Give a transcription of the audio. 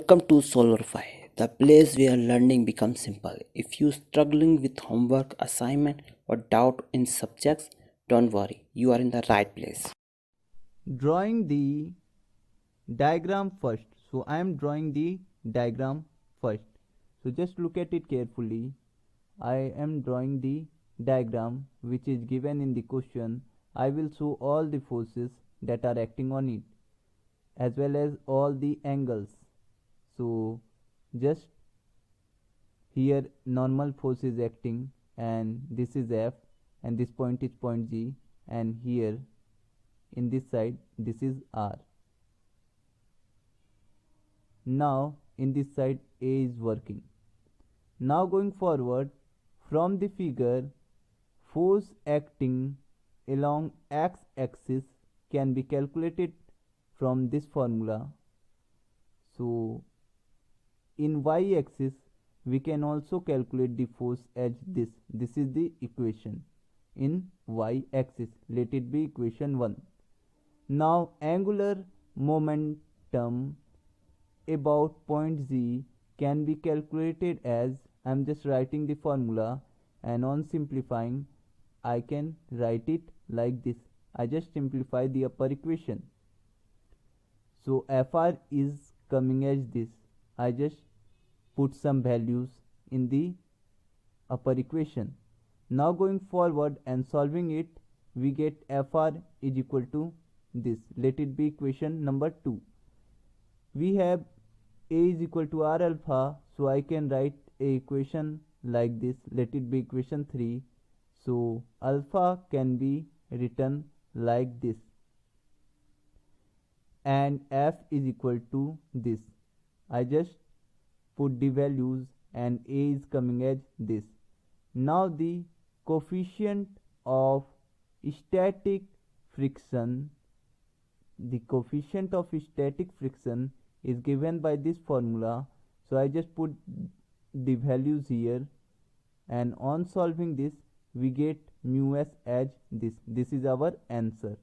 Welcome to Solverify, the place where learning becomes simple. If you're struggling with homework, assignment, or doubt in subjects, don't worry, you are in the right place. Drawing the diagram first. So I am drawing the diagram first. So just look at it carefully. I am drawing the diagram which is given in the question. I will show all the forces that are acting on it as well as all the angles. So just here normal force is acting, and this is F, and this point is point G, and here in this side this is R. Now in this side A is working. Now going forward, from the figure, force acting along x-axis can be calculated from this formula. So in y-axis we can also calculate the force as this. This is the equation in y-axis. Let it be equation 1. Now angular momentum about point Z can be calculated as, I am just writing the formula, and on simplifying I can write it like this. I just simplify the upper equation. So Fr is coming as this. I just put some values in the upper equation. Now going forward and solving it, we get Fr is equal to this. Let it be equation number 2. We have A is equal to R alpha, so I can write a equation like this. Let it be equation 3. So alpha can be written like this, and F is equal to this. I just put the values and A is coming as this. Now the coefficient of static friction, is given by this formula. So I just put the values here, and on solving this we get mu s as this. This is our answer.